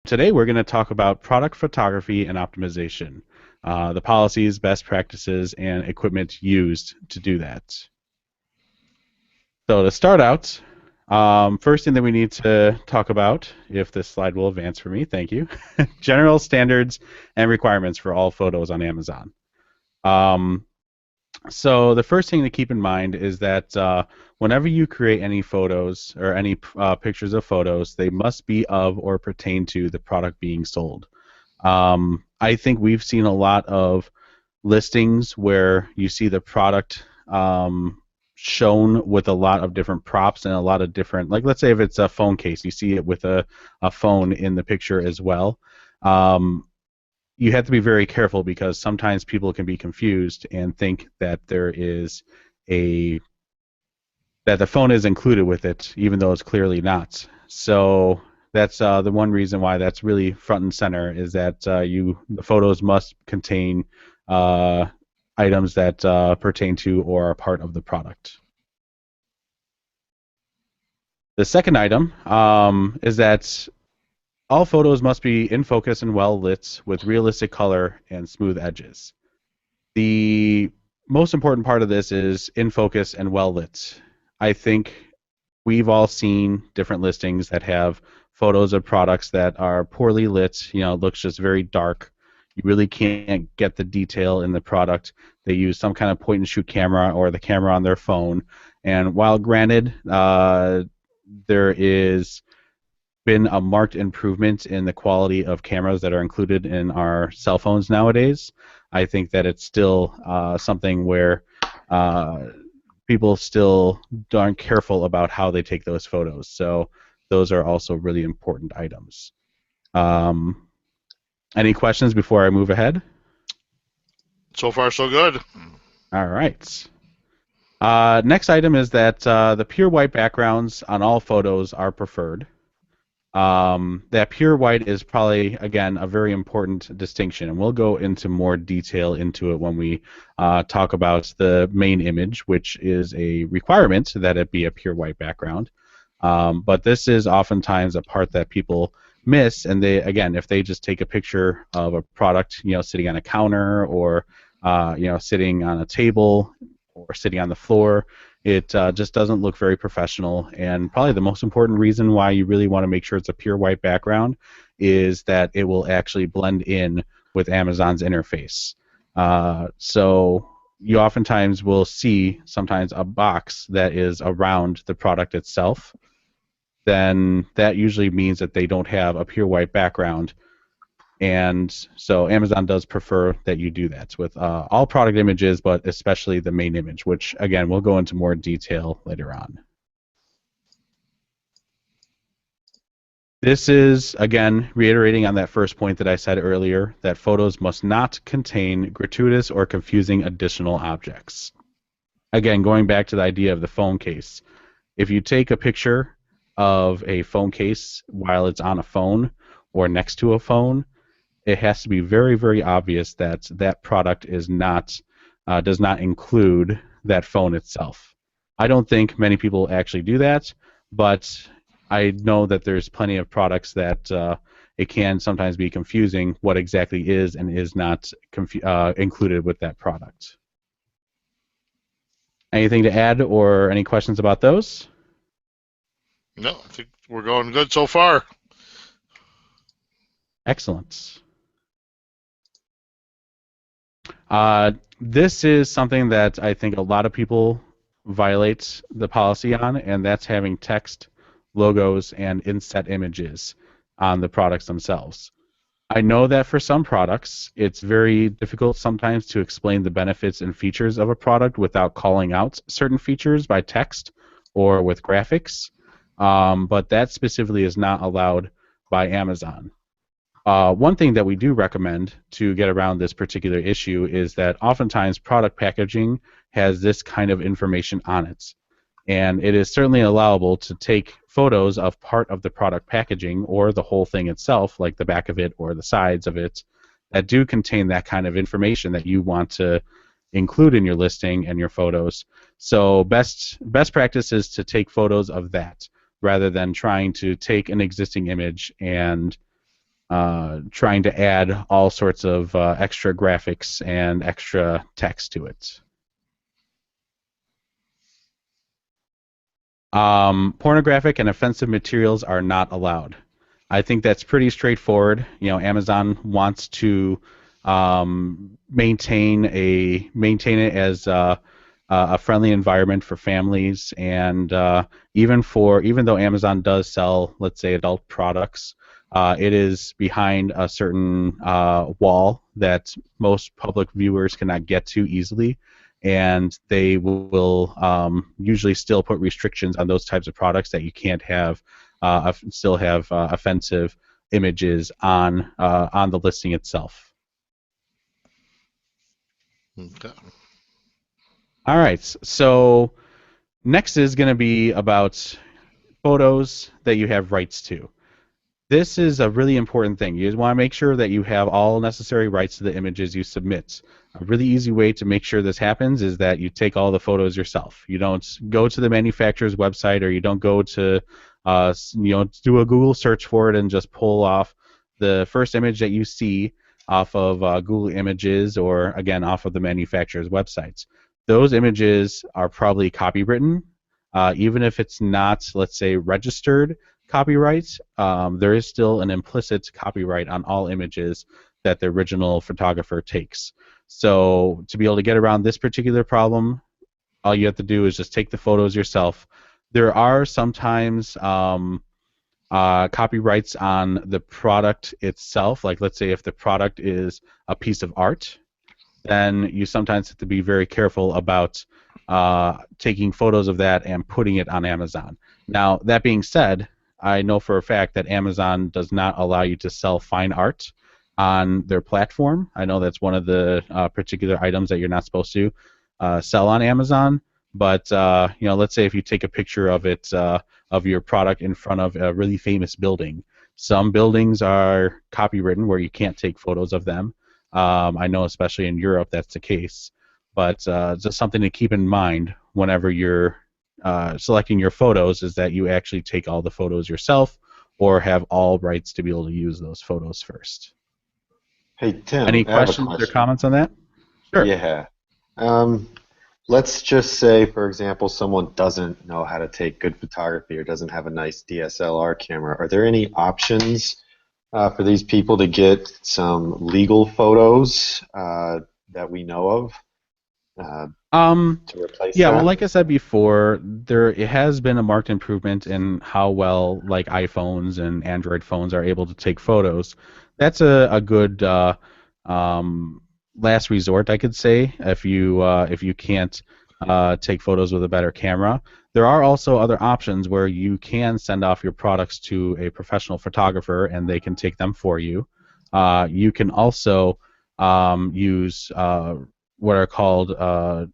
today we're going to talk about product photography and optimization, the policies, best practices, and equipment used to do that. So to start out, first thing that we need to talk about, if this slide will advance for me, thank you, general standards and requirements for all photos on Amazon. So the first thing to keep in mind is that whenever you create any photos or any pictures of photos, they must be of or pertain to the product being sold. I think we've seen a lot of listings where you see the product shown with a lot of different props and a lot of different, like let's say if it's a phone case, you see it with a phone in the picture as well. You have to be very careful because sometimes people can be confused and think that that the phone is included with it, even though it's clearly not. So that's the one reason why that's really front and center is that the photos must contain items that pertain to or are part of the product. The second item is that all photos must be in focus and well lit with realistic color and smooth edges. The most important part of this is in focus and well lit. I think we've all seen different listings that have photos of products that are poorly lit, it looks just very dark. You really can't get the detail in the product. They use some kind of point and shoot camera or the camera on their phone. And while granted, there is been a marked improvement in the quality of cameras that are included in our cell phones nowadays, I think that it's still something where people still aren't careful about how they take those photos. So those are also really important items. Any questions before I move ahead? So far, so good. All right. Next item is that the pure white backgrounds on all photos are preferred. That pure white is probably, again, a very important distinction, and we'll go into more detail into it when we talk about the main image, which is a requirement that it be a pure white background. But this is oftentimes a part that people miss, and they, again, if they just take a picture of a product, sitting on a counter or sitting on a table or sitting on the floor, it just doesn't look very professional. And probably the most important reason why you really want to make sure it's a pure white background is that it will actually blend in with Amazon's interface. So you oftentimes will see sometimes a box that is around the product itself. Then that usually means that they don't have a pure white background. And so Amazon does prefer that you do that with all product images, but especially the main image, which, again, we'll go into more detail later on. This is, again, reiterating on that first point that I said earlier, that photos must not contain gratuitous or confusing additional objects. Again, going back to the idea of the phone case, if you take a picture of a phone case while it's on a phone or next to a phone, it has to be very, very obvious that that product is not does not include that phone itself. I don't think many people actually do that, but I know that there's plenty of products that it can sometimes be confusing what exactly is and is not included with that product. Anything to add or any questions about those? No, I think we're going good so far. Excellent. This is something that I think a lot of people violate the policy on, and that's having text, logos, and inset images on the products themselves. I know that for some products, it's very difficult sometimes to explain the benefits and features of a product without calling out certain features by text or with graphics, but that specifically is not allowed by Amazon. One thing that we do recommend to get around this particular issue is that oftentimes product packaging has this kind of information on it. And it is certainly allowable to take photos of part of the product packaging or the whole thing itself, like the back of it or the sides of it, that do contain that kind of information that you want to include in your listing and your photos. So best practice is to take photos of that rather than trying to take an existing image and trying to add all sorts of extra graphics and extra text to it. Pornographic and offensive materials are not allowed. I think that's pretty straightforward. You know, Amazon wants to maintain it as a friendly environment for families, and even though Amazon does sell, let's say, adult products, it is behind a certain wall that most public viewers cannot get to easily, and they will usually still put restrictions on those types of products that you can't have still have offensive images on the listing itself. Okay. All right, so next is going to be about photos that you have rights to. This is a really important thing. You want to make sure that you have all necessary rights to the images you submit. A really easy way to make sure this happens is that you take all the photos yourself. You don't go to the manufacturer's website, or you don't go to do a Google search for it and just pull off the first image that you see off of Google Images, or again off of the manufacturer's websites. Those images are probably copywritten, even if it's not, let's say, registered copyright. There is still an implicit copyright on all images that the original photographer takes. So to be able to get around this particular problem, all you have to do is just take the photos yourself. There are sometimes copyrights on the product itself. Like, let's say if the product is a piece of art, then you sometimes have to be very careful about taking photos of that and putting it on Amazon. Now, that being said, I know for a fact that Amazon does not allow you to sell fine art on their platform. I know that's one of the particular items that you're not supposed to sell on Amazon. But let's say if you take a picture of it, of your product in front of a really famous building. Some buildings are copywritten where you can't take photos of them. I know especially in Europe that's the case. But just something to keep in mind whenever you're selecting your photos is that you actually take all the photos yourself, or have all rights to be able to use those photos first. Hey, Tim, Any I have a questions or question. comments on that? Sure. Yeah. Let's just say, for example, someone doesn't know how to take good photography or doesn't have a nice DSLR camera. Are there any options for these people to get some legal photos that we know of to replace Yeah, well, that? like I said before, it has been a marked improvement in how well like iPhones and Android phones are able to take photos. That's a good last resort, I could say, if you can't take photos with a better camera. There are also other options where you can send off your products to a professional photographer and they can take them for you. You can also use what are called trying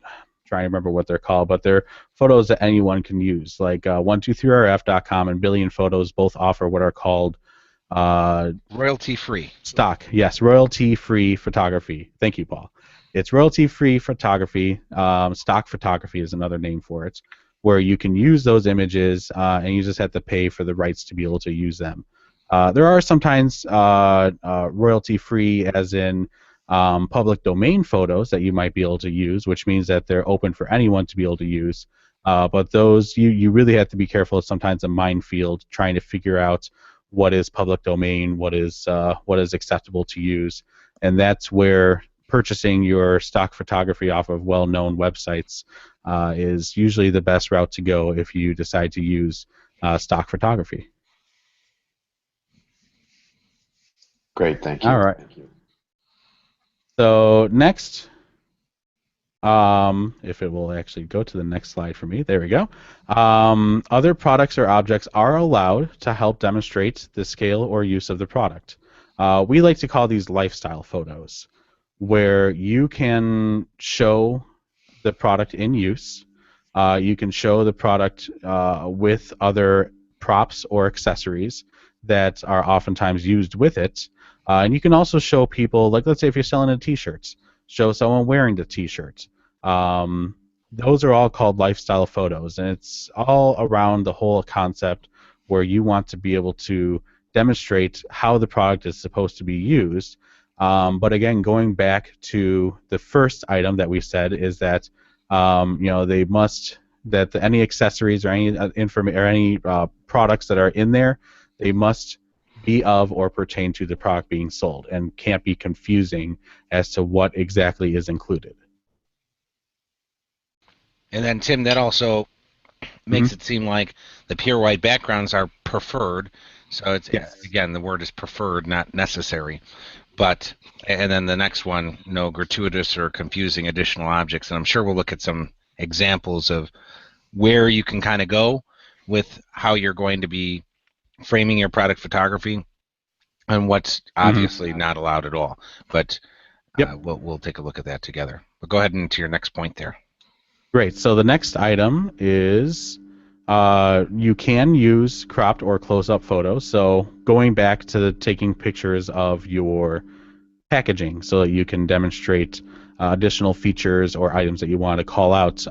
to remember what they're called, but they're photos that anyone can use. Like 123rf.com and Billion Photos both offer what are called royalty-free stock. Yes, royalty-free photography. Thank you, Paul. It's royalty-free photography. Stock photography is another name for it, where you can use those images and you just have to pay for the rights to be able to use them. There are sometimes royalty-free, as in public domain photos that you might be able to use, which means that they're open for anyone to be able to use. But those, you really have to be careful. It's sometimes a minefield trying to figure out what is public domain, what is acceptable to use, and that's where purchasing your stock photography off of well-known websites is usually the best route to go if you decide to use stock photography. Great, thank you. All right. Thank you. So next, if it will actually go to the next slide for me, there we go. Other products or objects are allowed to help demonstrate the scale or use of the product. We like to call these lifestyle photos, where you can show the product in use. You can show the product with other props or accessories that are oftentimes used with it. And you can also show people, like let's say if you're selling a t-shirt, show someone wearing the t-shirt. Those are all called lifestyle photos, and it's all around the whole concept where you want to be able to demonstrate how the product is supposed to be used. But again, going back to the first item that we said is that they must that any accessories or any products that are in there, they must be of or pertain to the product being sold and can't be confusing as to what exactly is included. And then, Tim, that also makes it seem like the pure white backgrounds are preferred. So it's again, the word is preferred, not necessary. But and then the next one, no gratuitous or confusing additional objects. And I'm sure we'll look at some examples of where you can kind of go with how you're going to be framing your product photography and what's obviously not allowed at all. But we'll take a look at that together. But go ahead and to your next point there. Great. So the next item is you can use cropped or close-up photos. So going back to taking pictures of your packaging so that you can demonstrate additional features or items that you want to call out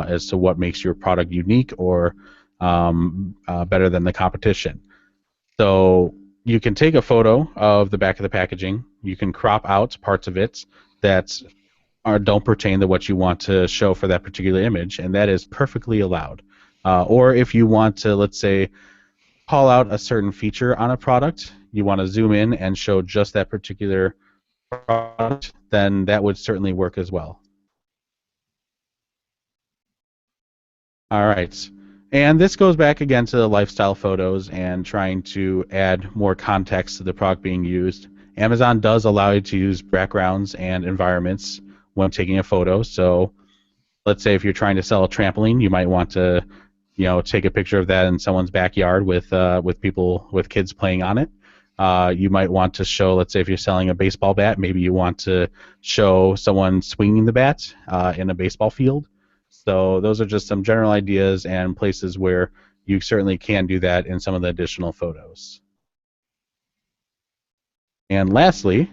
as to what makes your product unique or better than the competition. So you can take a photo of the back of the packaging. You can crop out parts of it that don't pertain to what you want to show for that particular image, and that is perfectly allowed. Or if you want to, let's say, call out a certain feature on a product, you want to zoom in and show just that particular product, then that would certainly work as well. All right. And this goes back again to the lifestyle photos and trying to add more context to the product being used. Amazon does allow you to use backgrounds and environments when taking a photo. So let's say if you're trying to sell a trampoline, you might want to take a picture of that in someone's backyard with kids playing on it. You might want to show, let's say if you're selling a baseball bat, maybe you want to show someone swinging the bat in a baseball field. So those are just some general ideas and places where you certainly can do that in some of the additional photos. And lastly,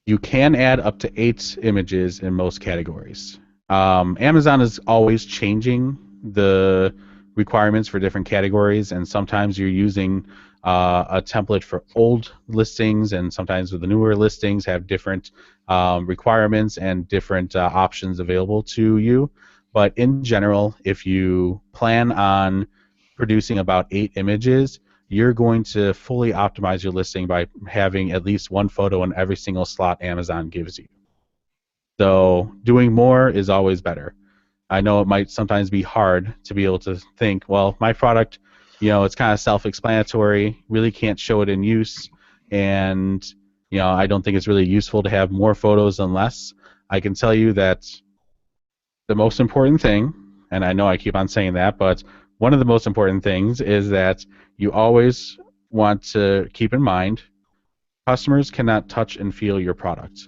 you can add up to 8 images in most categories. Amazon is always changing the requirements for different categories, and sometimes you're using a template for old listings, and sometimes with the newer listings have different requirements and different options available to you. But in general, if you plan on producing about 8 images, you're going to fully optimize your listing by having at least one photo in every single slot Amazon gives you. So doing more is always better. I know it might sometimes be hard to be able to think, well, my product, it's kind of self-explanatory, really can't show it in use, and I don't think it's really useful to have more photos than less. I can tell you that the most important thing, and I know I keep on saying that, but one of the most important things is that you always want to keep in mind customers cannot touch and feel your product.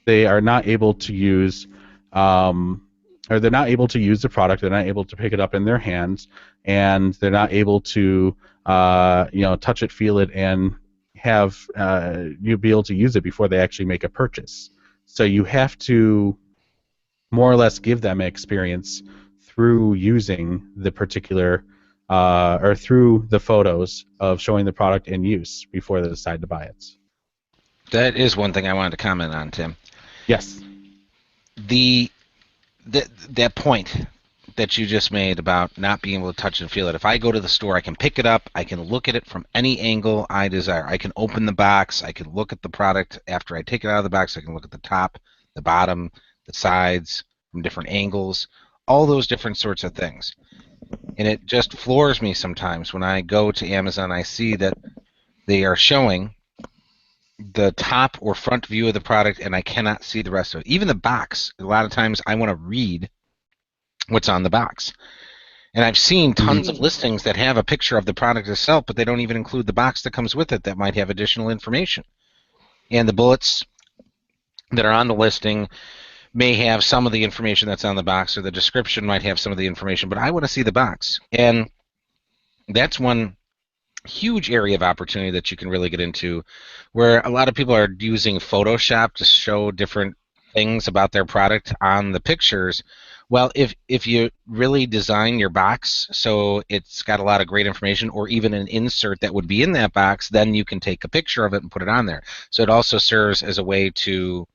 They are not able to use or they're not able to use the product, they're not able to pick it up in their hands, and they're not able to touch it, feel it, and have you be able to use it before they actually make a purchase. So you have to more or less give them an experience through using the particular or through the photos of showing the product in use before they decide to buy it. That is one thing I wanted to comment on, Tim. Yes. That point that you just made about not being able to touch and feel it. If I go to the store, I can pick it up, I can look at it from any angle I desire. I can open the box, I can look at the product after I take it out of the box, I can look at the top, the bottom, the sides, from different angles, all those different sorts of things. And it just floors me sometimes when I go to Amazon, I see that they are showing the top or front view of the product and I cannot see the rest of it. Even the box, a lot of times I want to read what's on the box. And I've seen tons of listings that have a picture of the product itself, but they don't even include the box that comes with it that might have additional information. And the bullets that are on the listing may have some of the information that's on the box, or the description might have some of the information, but I want to see the box. And that's one huge area of opportunity that you can really get into, where a lot of people are using Photoshop to show different things about their product on the pictures. Well, if you really design your box so it's got a lot of great information, or even an insert that would be in that box, then you can take a picture of it and put it on there. So it also serves as a way to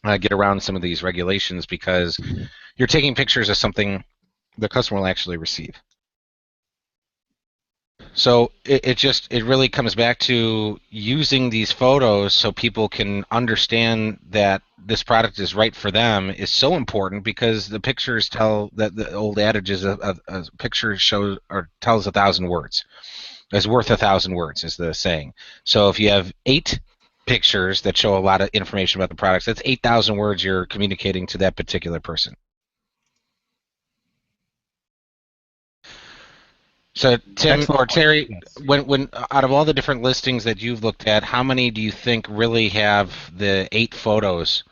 get around some of these regulations, because you're taking pictures of something the customer will actually receive. So it really comes back to using these photos so people can understand that this product is right for them is so important, because the pictures tell, that the old adage is a picture shows or tells 1,000 words. Is worth 1,000 words is the saying. So if you have 8 pictures that show a lot of information about the products, that's 8,000 words you're communicating to that particular person. So Tim Excellent. or Terry, when out of all the different listings that you've looked at, how many do you think really have the 8 photos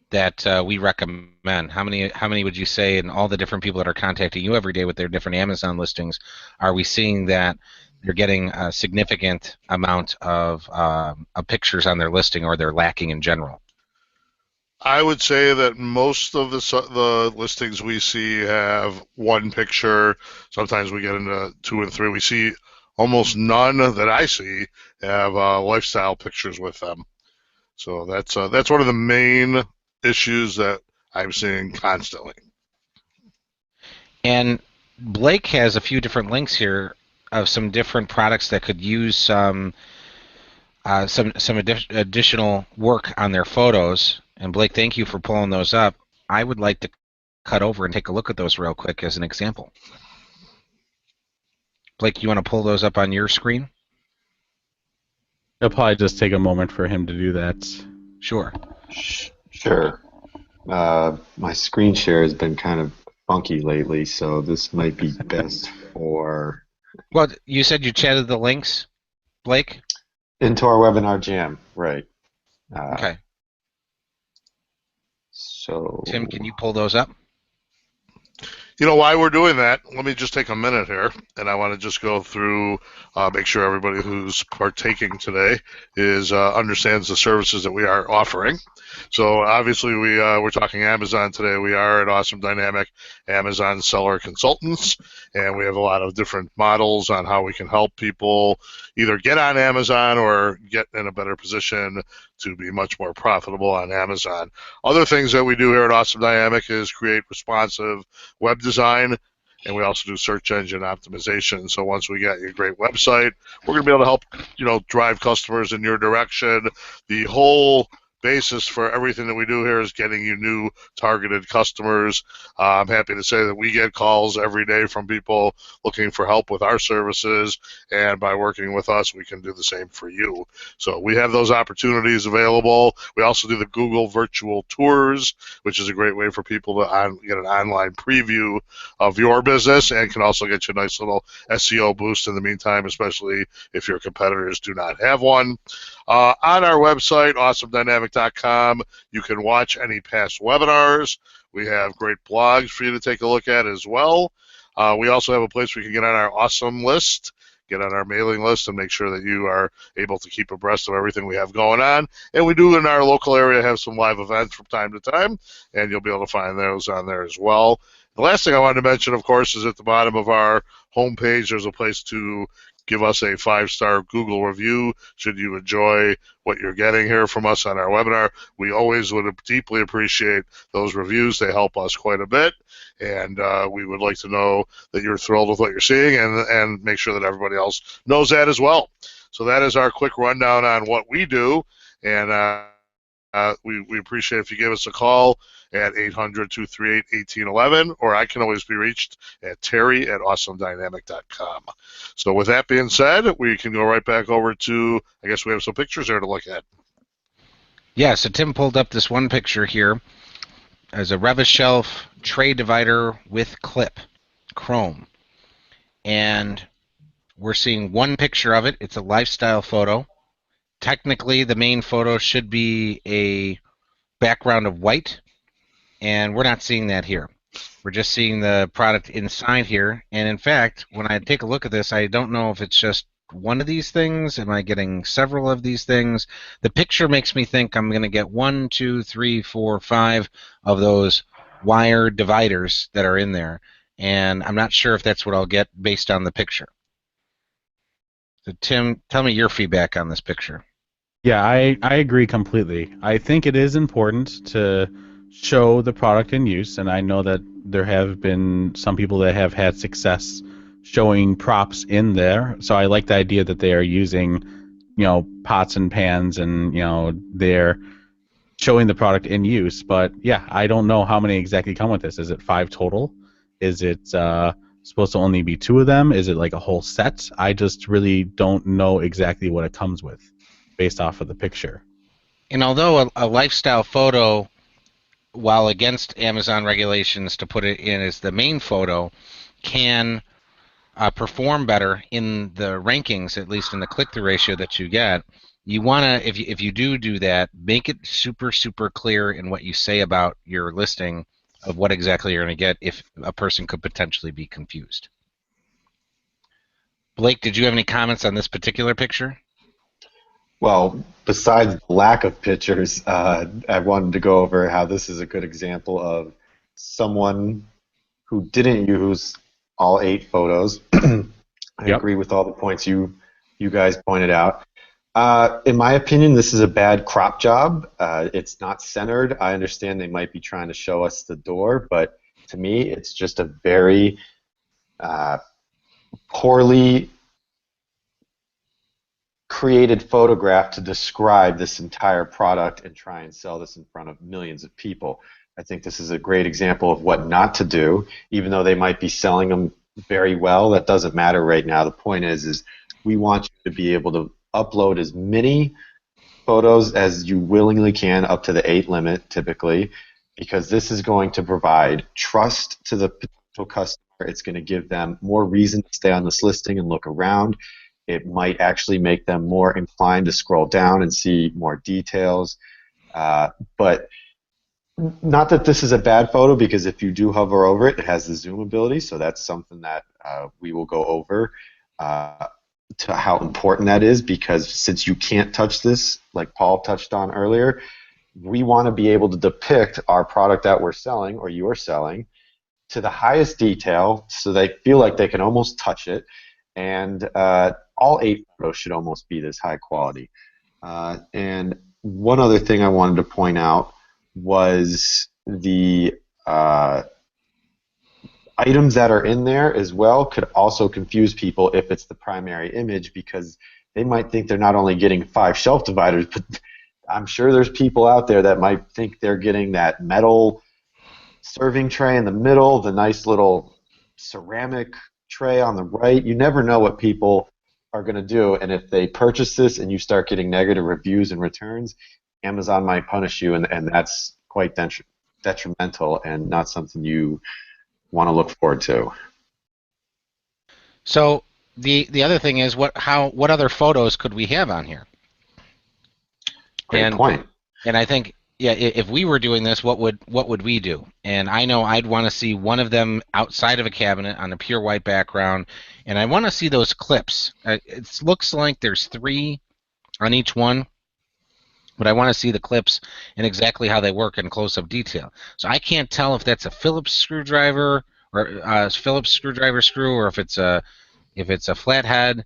that we recommend? How many would you say, in all the different people that are contacting you every day with their different Amazon listings, are we seeing that they're getting a significant amount of pictures on their listing, or they're lacking in general? I would say that most of the listings we see have one picture. Sometimes we get into 2 and 3. We see almost none that I see have lifestyle pictures with them. So that's one of the main issues that I'm seeing constantly. And Blake has a few different links here of some different products that could use some additional work on their photos. And Blake, thank you for pulling those up. I would like to cut over and take a look at those real quick as an example. Blake, you want to pull those up on your screen? It'll probably just take a moment for him to do that. Sure. Sure. My screen share has been kind of funky lately, so this might be best for... Well, you said you chatted the links, Blake? Into our webinar jam, right. Okay. So... Tim, can you pull those up? You know, why we're doing that, let me just take a minute here, and I want to just go through, make sure everybody who's partaking today understands the services that we are offering. So obviously we're talking Amazon today. We are at Awesome Dynamic Amazon Seller Consultants, and we have a lot of different models on how we can help people either get on Amazon or get in a better position to be much more profitable on Amazon. Other things that we do here at Awesome Dynamic is create responsive web design, and we also do search engine optimization. So once we get you a great website, we're going to be able to help, drive customers in your direction. The whole basis for everything that we do here is getting you new targeted customers. I'm happy to say that we get calls every day from people looking for help with our services, and by working with us, we can do the same for you. So we have those opportunities available. We also do the Google virtual tours, which is a great way for people to get an online preview of your business, and can also get you a nice little SEO boost in the meantime, especially if your competitors do not have one. On our website, awesomedynamic.com, you can watch any past webinars. We have great blogs for you to take a look at as well. We also have a place where you can get on our awesome list, get on our mailing list, and make sure that you are able to keep abreast of everything we have going on. And we do, in our local area, have some live events from time to time, and you'll be able to find those on there as well. The last thing I wanted to mention, of course, is at the bottom of our homepage, there's a place to give us a 5-star Google review should you enjoy what you're getting here from us on our webinar. We always would deeply appreciate those reviews. They help us quite a bit, and we would like to know that you're thrilled with what you're seeing, and make sure that everybody else knows that as well. So that is our quick rundown on what we do, and we appreciate if you give us a call at 800-238-1811, or I can always be reached at terry@awesomedynamic.com. So with that being said, we can go right back over to, I guess we have some pictures there to look at. Yeah, so Tim pulled up this one picture here as a Revishelf tray divider with clip, chrome. And we're seeing one picture of it. It's a lifestyle photo. Technically, the main photo should be a background of white, and we're not seeing that here. We're just seeing the product inside here, and in fact, when I take a look at this, I don't know if it's just one of these things? Am I getting several of these things? The picture makes me think I'm going to get 1, 2, 3, 4, 5 of those wire dividers that are in there, and I'm not sure if that's what I'll get based on the picture. So Tim, tell me your feedback on this picture. Yeah, I agree completely. I think it is important to show the product in use, and I know that there have been some people that have had success showing props in there. So I like the idea that they are using, pots and pans, and they're showing the product in use. But yeah, I don't know how many exactly come with this. Is it 5 total? Is it supposed to only be 2 of them? Is it like a whole set? I just really don't know exactly what it comes with based off of the picture. And although a lifestyle photo, while against Amazon regulations to put it in as the main photo, can perform better in the rankings, at least in the click-through ratio that you get, you want to, if you do that, make it super, super clear in what you say about your listing of what exactly you're going to get if a person could potentially be confused. Blake, did you have any comments on this particular picture? Well, besides the lack of pictures, I wanted to go over how this is a good example of someone who didn't use all 8 photos. I agree with all the points you guys pointed out. In my opinion, this is a bad crop job. It's not centered. I understand they might be trying to show us the door, but to me, it's just a very poorly created photograph to describe this entire product and try and sell this in front of millions of people. I think this is a great example of what not to do, even though they might be selling them very well. That doesn't matter right now. The point is we want you to be able to upload as many photos as you willingly can, up to the 8 limit typically, because this is going to provide trust to the potential customer. It's going to give them more reason to stay on this listing and look around. It might actually make them more inclined to scroll down and see more details. But not that this is a bad photo, because if you do hover over it, it has the zoom ability, so that's something that we will go over to how important that is, because since you can't touch this, like Paul touched on earlier, we want to be able to depict our product that we're selling, or you're selling, to the highest detail so they feel like they can almost touch it. And all 8 photos should almost be this high quality. And one other thing I wanted to point out was the items that are in there as well could also confuse people if it's the primary image, because they might think they're not only getting 5 shelf dividers, but I'm sure there's people out there that might think they're getting that metal serving tray in the middle, the nice little ceramic tray on the right. You never know what people are going to do, and if they purchase this and you start getting negative reviews and returns, Amazon might punish you, and that's quite detrimental and not something you want to look forward to. So the other thing is, what other photos could we have on here? Great point. And I think, yeah, if we were doing this, what would we do? And I know I'd want to see one of them outside of a cabinet on a pure white background, and I want to see those clips. It looks like there's 3 on each one, but I want to see the clips and exactly how they work in close-up detail. So I can't tell if that's a Phillips screwdriver or a Phillips screwdriver screw, or if it's a flathead.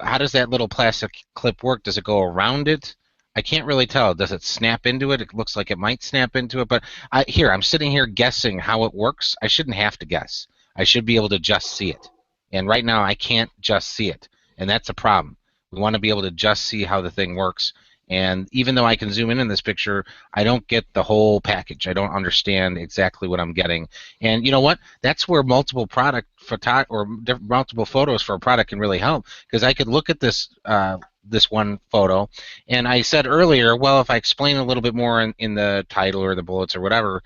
How does that little plastic clip work? Does it go around it? I can't really tell. Does it snap into it? It looks like it might snap into it, but I'm sitting here guessing how it works. I shouldn't have to guess. I should be able to just see it. And right now I can't just see it, and that's a problem. We want to be able to just see how the thing works. And even though I can zoom in this picture, I don't get the whole package. I don't understand exactly what I'm getting. And you know what? That's where multiple multiple photos for a product can really help, because I could look at this one photo, and I said earlier, well, if I explain a little bit more in the title or the bullets or whatever,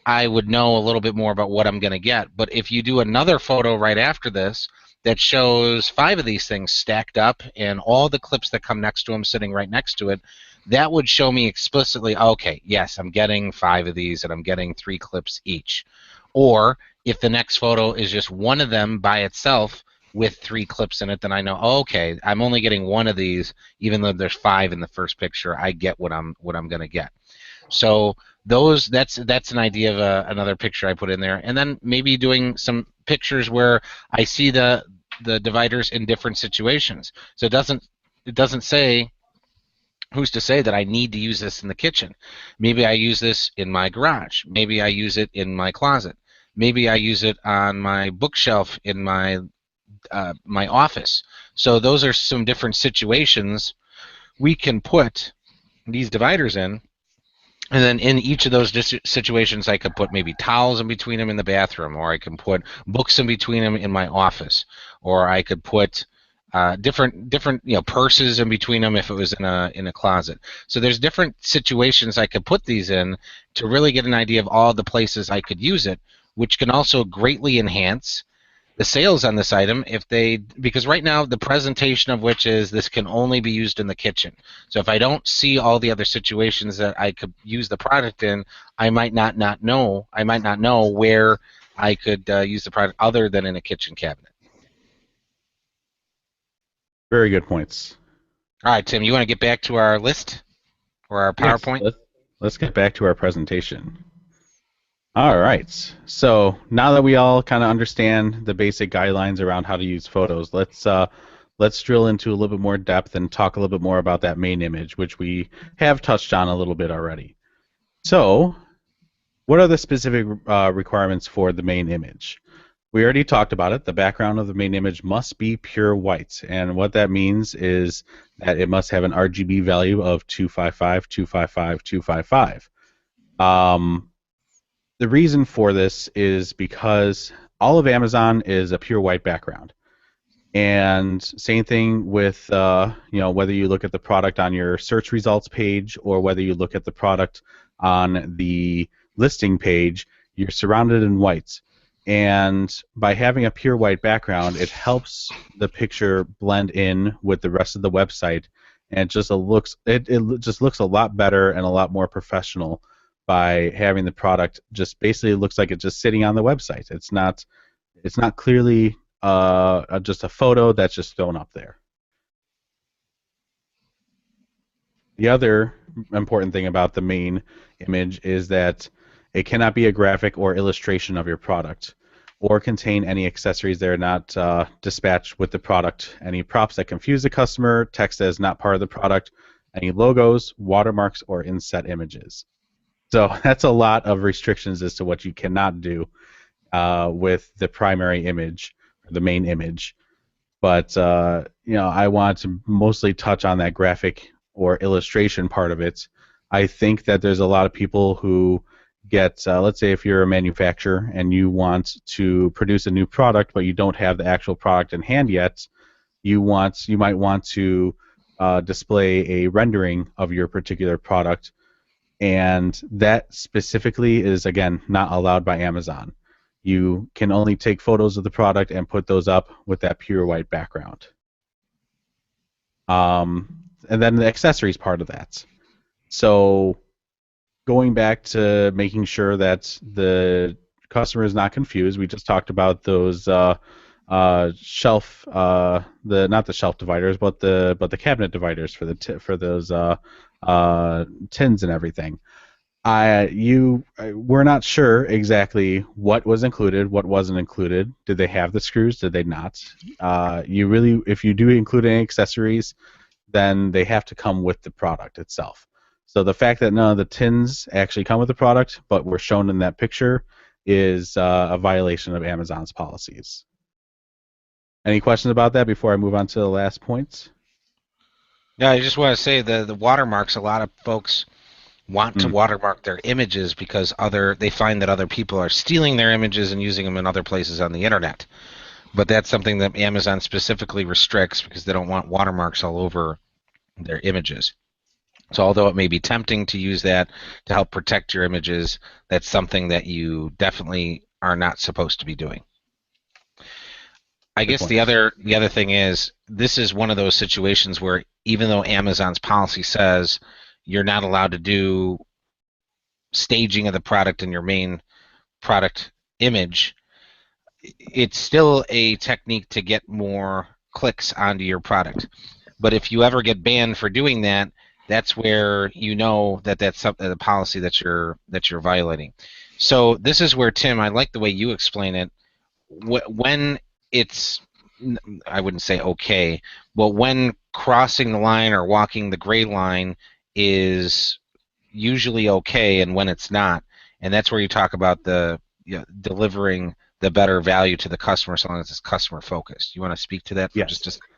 I would know a little bit more about what I'm going to get. But if you do another photo right after this that shows 5 of these things stacked up and all the clips that come next to them sitting right next to it, that would show me explicitly, okay, yes, I'm getting 5 of these and I'm getting 3 clips each. Or if the next photo is just one of them by itself with 3 clips in it, then I know, oh, okay, I'm only getting one of these, even though there's 5 in the first picture. I get what I'm going to get. So that's an idea of another picture I put in there, and then maybe doing some pictures where I see the dividers in different situations. So it doesn't say, who's to say that I need to use this in the kitchen? Maybe I use this in my garage. Maybe I use it in my closet. Maybe I use it on my bookshelf in my office. So those are some different situations we can put these dividers in. And then in each of those situations, I could put maybe towels in between them in the bathroom, or I can put books in between them in my office, or I could put different purses in between them if it was in a closet. So there's different situations I could put these in to really get an idea of all the places I could use it, which can also greatly enhance the sales on this item because right now the presentation of which is this can only be used in the kitchen. So if I don't see all the other situations that I could use the product in, I might not know where I could use the product other than in a kitchen cabinet. Very good points. All right, Tim, you want to get back to our list or our PowerPoint? Yes, let's get back to our presentation. All right. So now that we all kind of understand the basic guidelines around how to use photos, let's drill into a little bit more depth and talk a little bit more about that main image, which we have touched on a little bit already. So, what are the specific requirements for the main image? We already talked about it. The background of the main image must be pure white, and what that means is that it must have an RGB value of 255, 255, 255. The reason for this is because all of Amazon is a pure white background. And same thing with whether you look at the product on your search results page or whether you look at the product on the listing page, you're surrounded in whites. And by having a pure white background, it helps the picture blend in with the rest of the website, and it just looks a lot better and a lot more professional by having the product just basically looks like it's just sitting on the website. It's not clearly just a photo that's just thrown up there. The other important thing about the main image is that it cannot be a graphic or illustration of your product or contain any accessories that are not dispatched with the product, any props that confuse the customer, text that is not part of the product, any logos, watermarks, or inset images. So that's a lot of restrictions as to what you cannot do with the primary image, or the main image. But I want to mostly touch on that graphic or illustration part of it. I think that there's a lot of people who get, let's say if you're a manufacturer and you want to produce a new product, but you don't have the actual product in hand yet, you might want to display a rendering of your particular product. And that specifically is, again, not allowed by Amazon. You can only take photos of the product and put those up with that pure white background. And then the accessories part of that. So going back to making sure that the customer is not confused, we just talked about those shelf, not the shelf dividers, but the cabinet dividers for those tins and everything. We're not sure exactly what was included, what wasn't included. Did they have the screws? Did they not? If you do include any accessories, then they have to come with the product itself. So the fact that none of the tins actually come with the product, but were shown in that picture, is a violation of Amazon's policies. Any questions about that before I move on to the last points? Yeah, I just want to say the watermarks. A lot of folks want to watermark their images because they find that other people are stealing their images and using them in other places on the internet. But that's something that Amazon specifically restricts because they don't want watermarks all over their images. So although it may be tempting to use that to help protect your images, that's something that you definitely are not supposed to be doing. I guess the other thing is, this is one of those situations where even though Amazon's policy says you're not allowed to do staging of the product in your main product image, it's still a technique to get more clicks onto your product. But if you ever get banned for doing that, that's where you know that that's the policy that you're violating. So this is where, Tim, I like the way you explain it. When it's, I wouldn't say okay, but when crossing the line or walking the gray line is usually okay, and when it's not, and that's where you talk about the delivering the better value to the customer, so long as it's customer focused. You want to speak to that for Yes. just a second?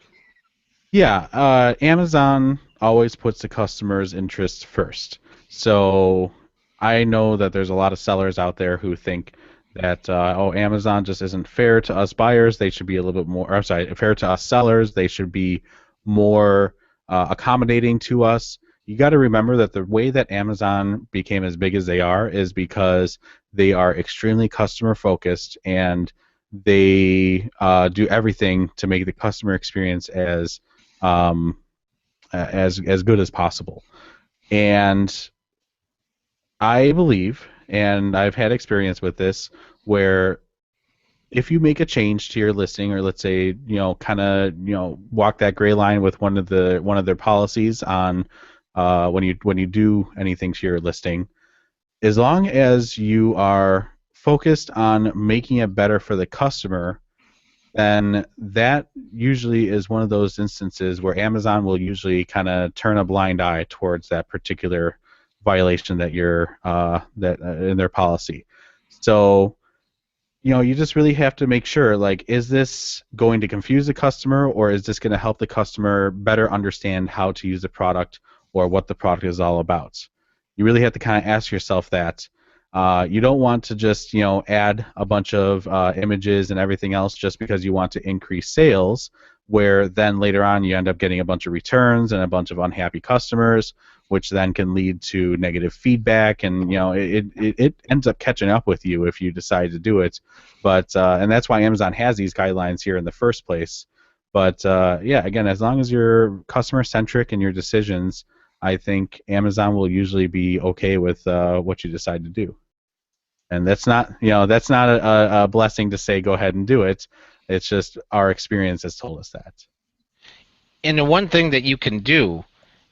Yeah, Amazon always puts the customer's interests first. So I know that there's a lot of sellers out there who think that Amazon just isn't fair to us buyers. They should be a little bit more. I'm sorry, fair to us sellers. They should be more accommodating to us. You got to remember that the way that Amazon became as big as they are is because they are extremely customer focused, and they do everything to make the customer experience um, as good as possible. And I believe, and I've had experience with this, where if you make a change to your listing, or let's say walk that gray line with one of their policies on when you do anything to your listing, as long as you are focused on making it better for the customer, then that usually is one of those instances where Amazon will usually kind of turn a blind eye towards that particular violation that you're in their policy. So you just really have to make sure, like, is this going to confuse the customer, or is this going to help the customer better understand how to use the product or what the product is all about? You really have to kind of ask yourself that. You don't want to just add a bunch of images and everything else just because you want to increase sales, where then later on you end up getting a bunch of returns and a bunch of unhappy customers, which then can lead to negative feedback, and it ends up catching up with you if you decide to do it. But and that's why Amazon has these guidelines here in the first place. But yeah, again, as long as you're customer centric in your decisions, I think Amazon will usually be okay with what you decide to do. And that's not a blessing to say go ahead and do it. It's just our experience has told us that. And the one thing that you can do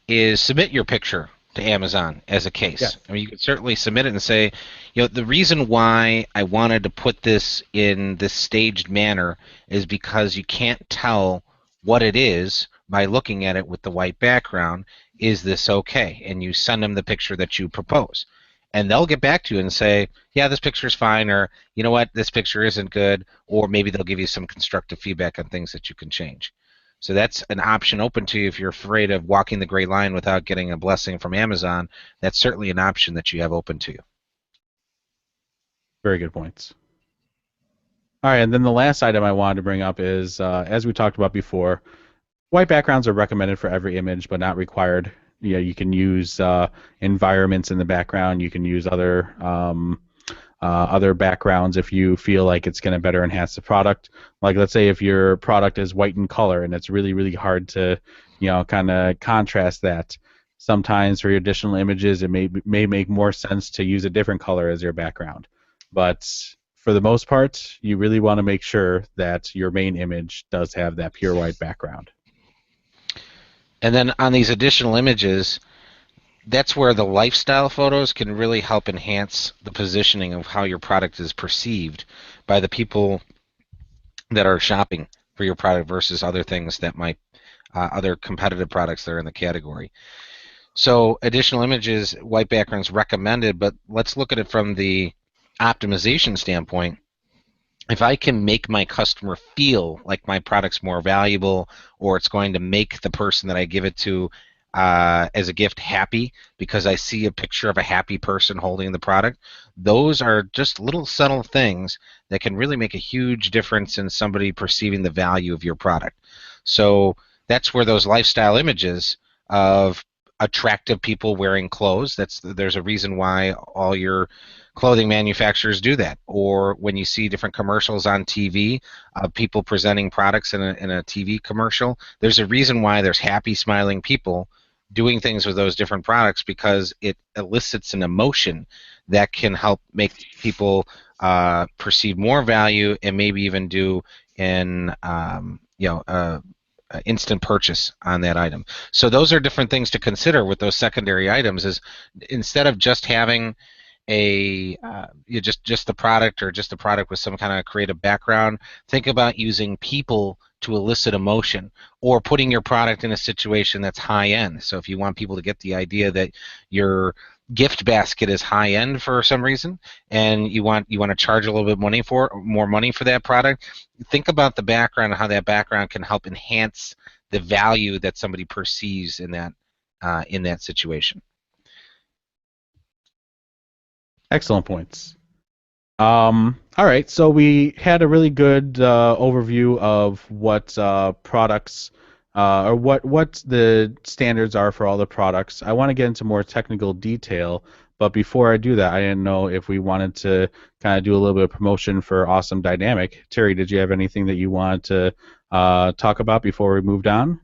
is submit your picture to Amazon as a case. Yeah. I mean, you can certainly submit it and say, the reason why I wanted to put this in this staged manner is because you can't tell what it is by looking at it with the white background. Is this okay? And you send them the picture that you propose. And they'll get back to you and say, yeah, this picture's fine, or you know what, this picture isn't good, or maybe they'll give you some constructive feedback on things that you can change. So that's an option open to you if you're afraid of walking the gray line without getting a blessing from Amazon. That's certainly an option that you have open to you. Very good points. All right, and then the last item I wanted to bring up is, as we talked about before, white backgrounds are recommended for every image, but not required. You can use environments in the background. You can use other backgrounds if you feel like it's going to better enhance the product. Like, let's say if your product is white in color and it's really, really hard to, kind of contrast that. Sometimes for your additional images, it may make more sense to use a different color as your background. But for the most part, you really want to make sure that your main image does have that pure white background. And then on these additional images, that's where the lifestyle photos can really help enhance the positioning of how your product is perceived by the people that are shopping for your product versus other things that might, other competitive products that are in the category. So additional images, white backgrounds recommended, but let's look at it from the optimization standpoint. If I can make my customer feel like my product's more valuable, or it's going to make the person that I give it to as a gift happy because I see a picture of a happy person holding the product, those are just little subtle things that can really make a huge difference in somebody perceiving the value of your product. So that's where those lifestyle images of attractive people wearing clothes, there's a reason why all your clothing manufacturers do that. Or when you see different commercials on TV of people presenting products in a TV commercial, there's a reason why there's happy, smiling people doing things with those different products, because it elicits an emotion that can help make people perceive more value and maybe even do an instant purchase on that item. So those are different things to consider with those secondary items. Is instead of just having just the product or just the product with some kind of creative background, think about using people to elicit emotion, or putting your product in a situation that's high end. So if you want people to get the idea that your gift basket is high end for some reason, and you want to charge a little bit more money for that product, think about the background and how that background can help enhance the value that somebody perceives in that situation. Excellent points. All right, so we had a really good overview of what products or what the standards are for all the products. I want to get into more technical detail, but before I do that, I didn't know if we wanted to kind of do a little bit of promotion for Awesome Dynamic. Terry, did you have anything that you wanted to talk about before we moved on?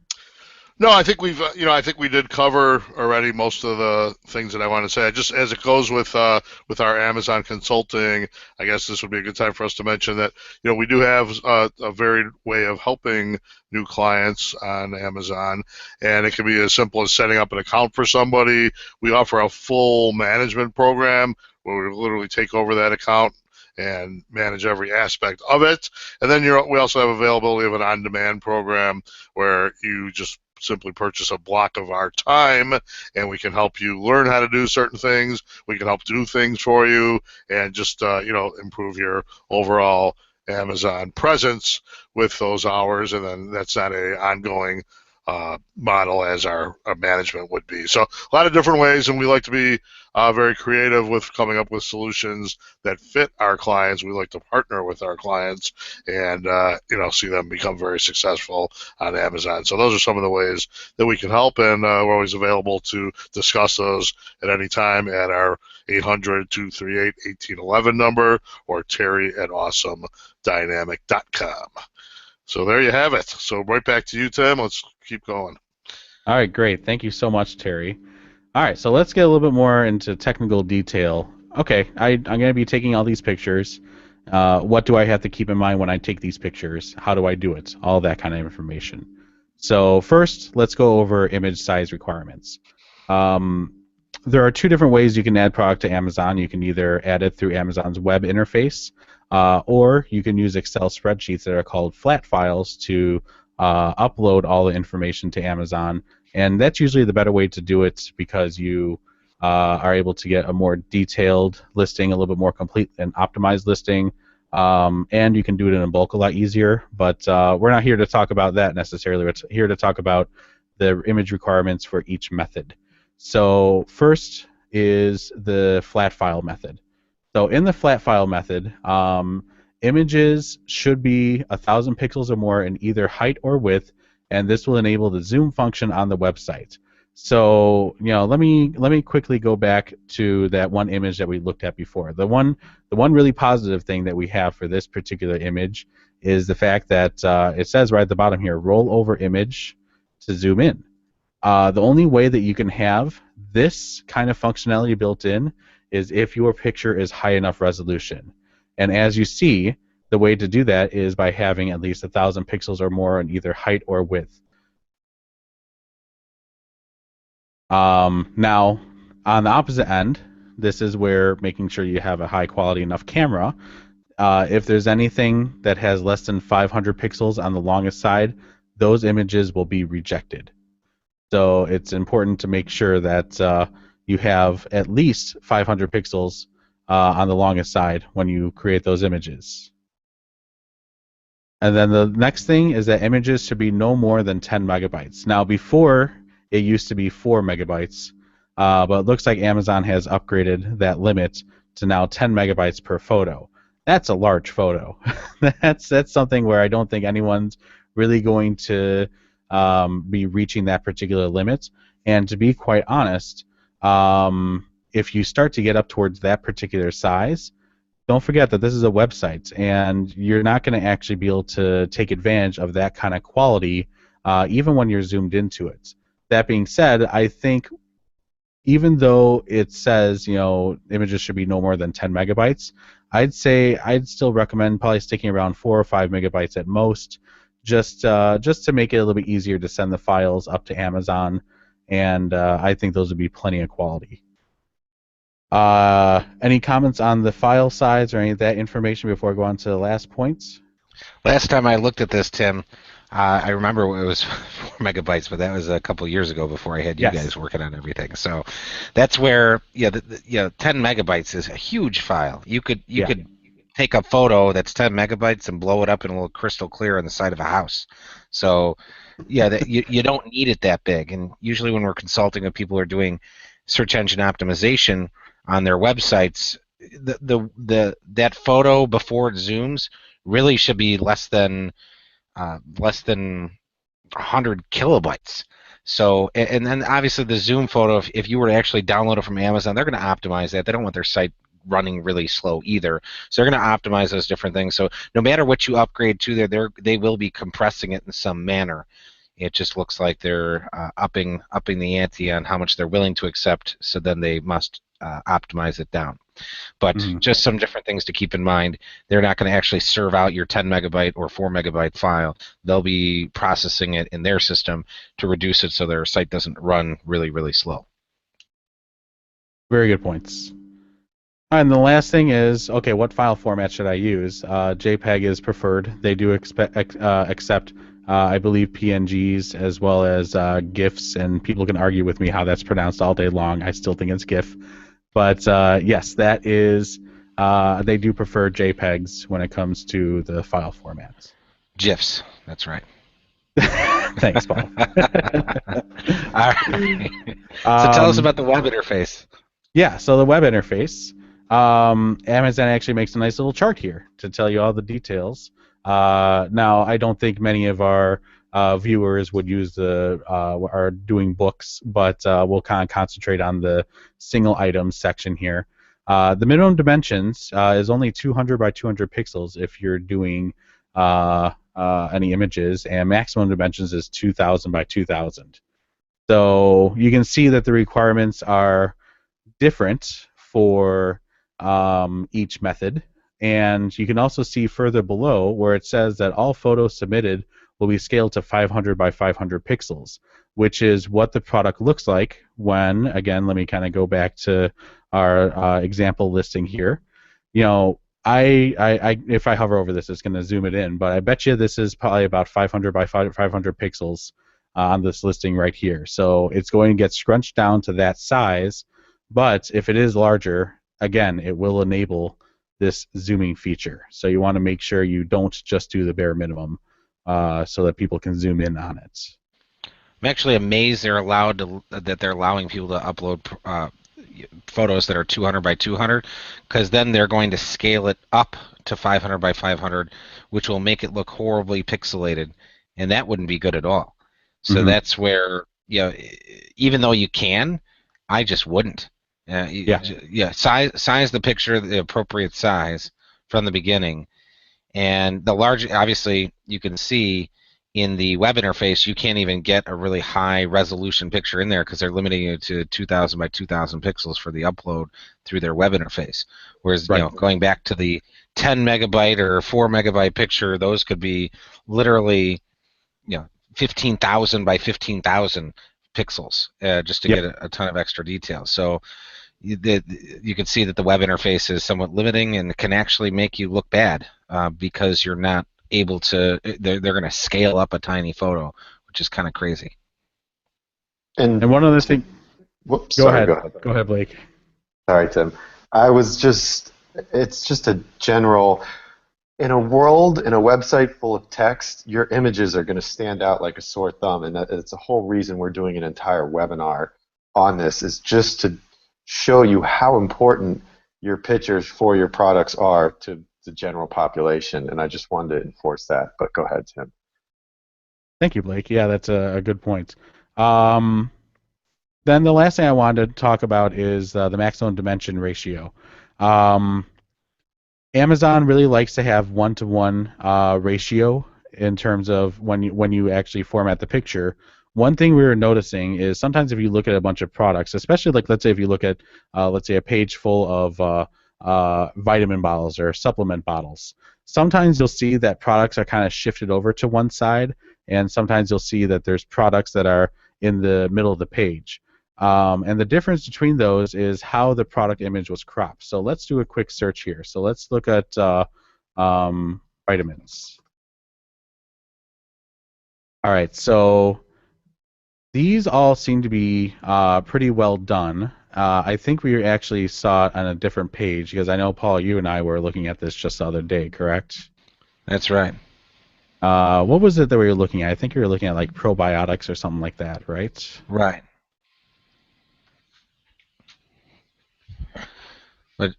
No, I think I think we did cover already most of the things that I want to say. Just as it goes with our Amazon consulting, I guess this would be a good time for us to mention that, we do have a varied way of helping new clients on Amazon, and it can be as simple as setting up an account for somebody. We offer a full management program where we literally take over that account and manage every aspect of it. And then we also have availability of an on-demand program where you just simply purchase a block of our time, and we can help you learn how to do certain things. We can help do things for you, and just improve your overall Amazon presence with those hours. And then that's not an ongoing model as our management would be. So a lot of different ways, and we like to be very creative with coming up with solutions that fit our clients. We like to partner with our clients and see them become very successful on Amazon. So those are some of the ways that we can help, and we're always available to discuss those at any time at our 800-238-1811 number, or terry@awesomedynamic.com. So there you have it. So right back to you, Tim. Let's keep going. All right, great. Thank you so much, Terry. All right, so let's get a little bit more into technical detail. Okay, I'm going to be taking all these pictures. What do I have to keep in mind when I take these pictures? How do I do it? All that kind of information. So first, let's go over image size requirements. There are two different ways you can add product to Amazon. You can either add it through Amazon's web interface, or you can use Excel spreadsheets that are called flat files to upload all the information to Amazon. And that's usually the better way to do it, because you are able to get a more detailed listing, a little bit more complete and optimized listing, and you can do it in bulk a lot easier. But we're not here to talk about that necessarily. We're here to talk about the image requirements for each method. So first is the flat file method. So in the flat file method, images should be 1,000 pixels or more in either height or width, and this will enable the zoom function on the website. So let me quickly go back to that one image that we looked at before. The one really positive thing that we have for this particular image is the fact that it says right at the bottom here, roll over image to zoom in. The only way that you can have this kind of functionality built in is if your picture is high enough resolution. And as you see, the way to do that is by having at least 1,000 pixels or more in either height or width. Now, on the opposite end, this is where making sure you have a high quality enough camera. If there's anything that has less than 500 pixels on the longest side, those images will be rejected. So it's important to make sure that you have at least 500 pixels on the longest side when you create those images. And then the next thing is that images should be no more than 10 megabytes. Now, before it used to be 4 megabytes, but it looks like Amazon has upgraded that limit to now 10 megabytes per photo. That's a large photo. That's something where I don't think anyone's really going to be reaching that particular limit. And to be quite honest, if you start to get up towards that particular size, don't forget that this is a website, and you're not going to actually be able to take advantage of that kind of quality even when you're zoomed into it. That being said, I think even though it says images should be no more than 10 megabytes, I'd say I'd still recommend probably sticking around 4 or 5 megabytes at most, just to make it a little bit easier to send the files up to Amazon, and I think those would be plenty of quality. Any comments on the file size or any of that information before I go on to the last points? Last time I looked at this, Tim, I remember it was 4 megabytes, but that was a couple years ago before I had you guys working on everything. So that's where 10 megabytes is a huge file. You could take a photo that's 10 megabytes and blow it up and it'll look crystal clear on the side of a house. So you don't need it that big. And usually when we're consulting with people who are doing search engine optimization on their websites, that photo before it zooms really should be less than 100 kilobytes. So, and then obviously the zoom photo, if you were to actually download it from Amazon, they're going to optimize that. They don't want their site running really slow either. So they're going to optimize those different things. So no matter what you upgrade to there, they will be compressing it in some manner. It just looks like they're upping the ante on how much they're willing to accept, so then they must optimize it down. But just some different things to keep in mind. They're not going to actually serve out your 10 megabyte or 4 megabyte file. They'll be processing it in their system to reduce it so their site doesn't run really, really slow. Very good points. And the last thing is, okay, what file format should I use? JPEG is preferred. They do accept, I believe, PNGs as well as GIFs, and people can argue with me how that's pronounced all day long. I still think it's GIF. But yes, that is, they do prefer JPEGs when it comes to the file formats. GIFs, that's right. Thanks, Paul. All right. So tell us about the web interface. Yeah, so the web interface. Amazon actually makes a nice little chart here to tell you all the details. Now, I don't think many of our viewers would use are doing books, but we'll kind of concentrate on the single items section here. The minimum dimensions is only 200 by 200 pixels if you're doing any images, and maximum dimensions is 2000 by 2000. So you can see that the requirements are different for each method. And you can also see further below where it says that all photos submitted will be scaled to 500 by 500 pixels, which is what the product looks like when, again, let me kind of go back to our example listing here. You know, if I hover over this, it's going to zoom it in, but I bet you this is probably about 500 by 500 pixels on this listing right here. So it's going to get scrunched down to that size, but if it is larger, again, it will enable this zooming feature. So you want to make sure you don't just do the bare minimum so that people can zoom in on it. I'm actually amazed they're allowing people to upload photos that are 200 by 200, because then they're going to scale it up to 500 by 500, which will make it look horribly pixelated, and that wouldn't be good at all. So that's where, even though you can, I just wouldn't. Size the picture the appropriate size from the beginning, and the large, obviously you can see in the web interface you can't even get a really high resolution picture in there because they're limiting you to 2000 by 2000 pixels for the upload through their web interface. Whereas going back to the 10 megabyte or 4 megabyte picture, those could be literally 15,000 by 15,000 pixels just to get a ton of extra detail. So you can see that the web interface is somewhat limiting and can actually make you look bad because you're not able to. They're going to scale up a tiny photo, which is kind of crazy. And one other thing. Whoops, go ahead, Blake. Sorry, Tim. It's just a general. In a website full of text, your images are going to stand out like a sore thumb, and it's the whole reason we're doing an entire webinar on this, is just to show you how important your pictures for your products are to the general population, and I just wanted to enforce that. But go ahead, Tim. Thank you, Blake. Yeah, that's a good point. Then the last thing I wanted to talk about is the maximum dimension ratio. Amazon really likes to have 1-to-1 ratio in terms of when you actually format the picture. One thing we were noticing is sometimes if you look at a bunch of products, especially like let's say if you look at let's say a page full of vitamin bottles or supplement bottles. Sometimes you'll see that products are kind of shifted over to one side, and sometimes you'll see that there's products that are in the middle of the page. And the difference between those is how the product image was cropped. So let's do a quick search here. So let's look at vitamins. All right, so these all seem to be pretty well done. I think we actually saw it on a different page because I know, Paul, you and I were looking at this just the other day, correct? That's right. What was it that we were looking at? I think we were looking at like probiotics or something like that, right? Right. But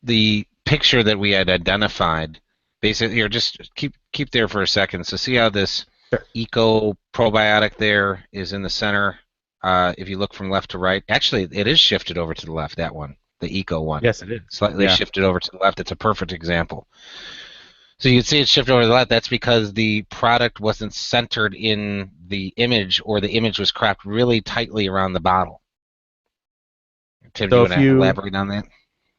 the picture that we had identified, basically, here, just keep there for a second. So see how this Eco probiotic there is in the center? If you look from left to right, actually, it is shifted over to the left, that one, the Eco one. Yes, it is. Slightly shifted over to the left. It's a perfect example. So you can see it shifted over to the left. That's because the product wasn't centered in the image, or the image was cropped really tightly around the bottle. Tim, do you want to elaborate on that?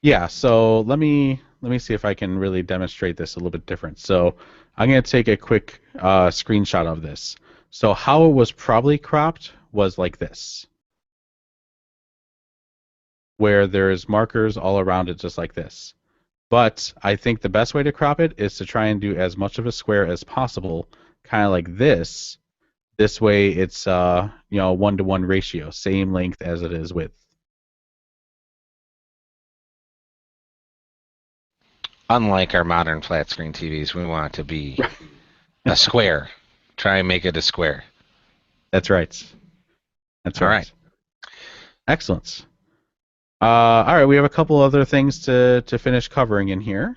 Yeah, so let me see if I can really demonstrate this a little bit different. So I'm going to take a quick screenshot of this. So how it was probably cropped was like this, where there's markers all around it just like this. But I think the best way to crop it is to try and do as much of a square as possible, kind of like this. This way it's 1-to-1 ratio, same length as it is width. Unlike our modern flat screen TVs, we want it to be a square. Try and make it a square. That's right. That's right. All right. Excellent. All right, we have a couple other things to finish covering in here.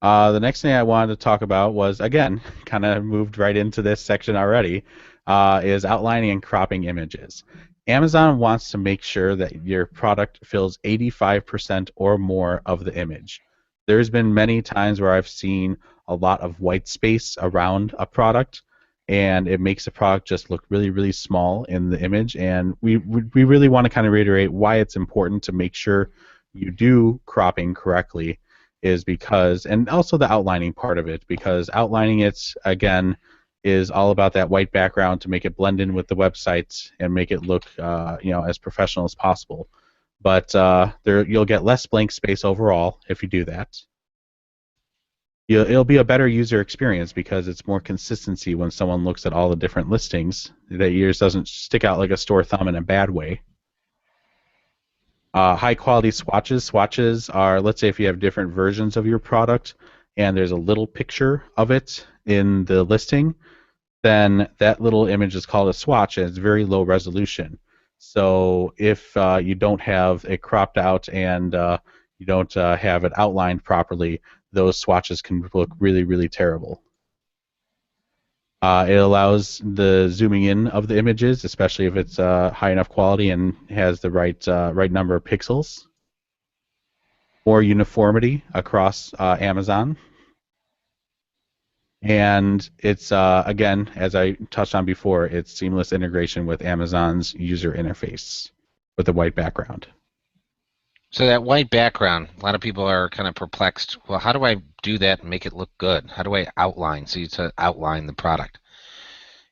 The next thing I wanted to talk about was, again, kind of moved right into this section already, is outlining and cropping images. Amazon wants to make sure that your product fills 85% or more of the image. There's been many times where I've seen a lot of white space around a product, and it makes the product just look really, really small in the image. And we really want to kind of reiterate why it's important to make sure you do cropping correctly, is because, and also the outlining part of it, because outlining it, again, is all about that white background to make it blend in with the website and make it look as professional as possible. But you'll get less blank space overall if you do that. It'll be a better user experience because it's more consistency when someone looks at all the different listings. That yours doesn't stick out like a sore thumb in a bad way. High quality swatches. Swatches are, let's say if you have different versions of your product and there's a little picture of it in the listing, then that little image is called a swatch, and it's very low resolution. So if you don't have it cropped out and you don't have it outlined properly, those swatches can look really, really terrible. It allows the zooming in of the images, especially if it's high enough quality and has the right number of pixels. More uniformity across Amazon. And it's, again, as I touched on before, it's seamless integration with Amazon's user interface with the white background. So that white background, a lot of people are kind of perplexed. Well, how do I do that and make it look good? How do I outline? So you to outline the product.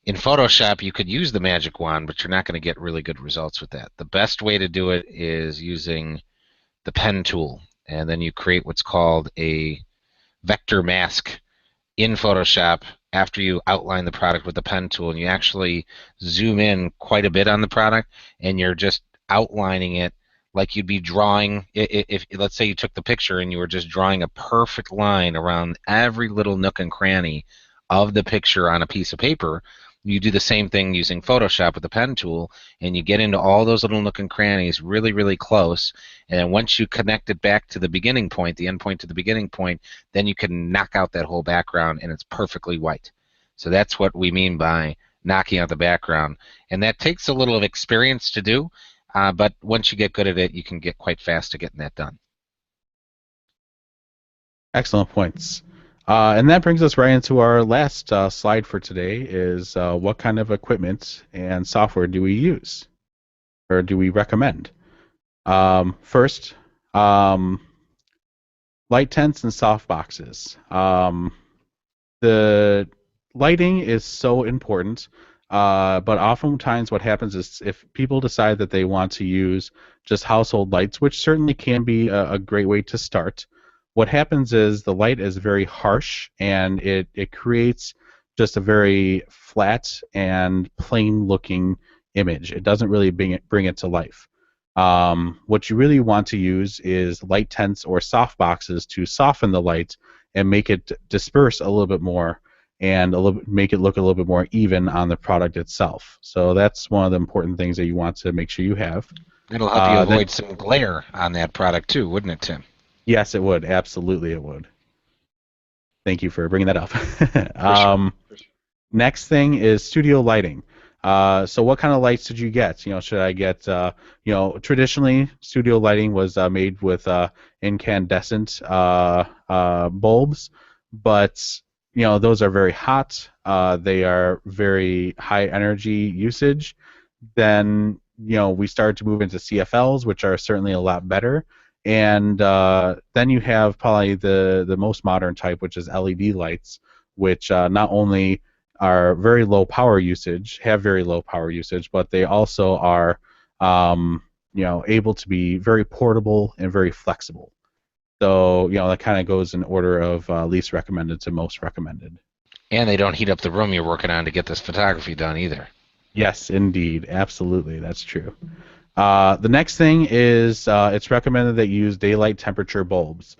In Photoshop, you could use the magic wand, but you're not going to get really good results with that. The best way to do it is using the pen tool, and then you create what's called a vector mask in Photoshop after you outline the product with the pen tool, and you actually zoom in quite a bit on the product, and you're just outlining it like you'd be drawing. If let's say you took the picture and you were just drawing a perfect line around every little nook and cranny of the picture on a piece of paper, you do the same thing using Photoshop with the pen tool, and you get into all those little nook and crannies really, really close, and then once you connect it back to the beginning point, the end point to the beginning point, then you can knock out that whole background and it's perfectly white. So that's what we mean by knocking out the background, and that takes a little of experience to do, but once you get good at it, you can get quite fast at getting that done. Excellent points. And that brings us right into our last slide for today, is what kind of equipment and software do we use, or do we recommend? First, Light tents and soft boxes. The lighting is so important, but oftentimes what happens is if people decide that they want to use just household lights, which certainly can be a great way to start, what happens is the light is very harsh and it creates just a very flat and plain looking image. It doesn't really bring it to life. What you really want to use is light tents or soft boxes to soften the light and make it disperse a little bit more and make it look a little bit more even on the product itself. So that's one of the important things that you want to make sure you have. It'll help you avoid some glare on that product too, wouldn't it, Tim? Yes, it would. Absolutely, it would. Thank you for bringing that up. Sure. Next thing is studio lighting. So what kind of lights did you get? Should I get, traditionally studio lighting was made with incandescent bulbs, but those are very hot. They are very high energy usage. Then we started to move into CFLs, which are certainly a lot better. And then you have probably the most modern type, which is LED lights, which not only are very low power usage, have very low power usage, but they also are, able to be very portable and very flexible. So, that kind of goes in order of least recommended to most recommended. And they don't heat up the room you're working on to get this photography done either. Yes, indeed. Absolutely. That's true. The next thing is it's recommended that you use daylight temperature bulbs.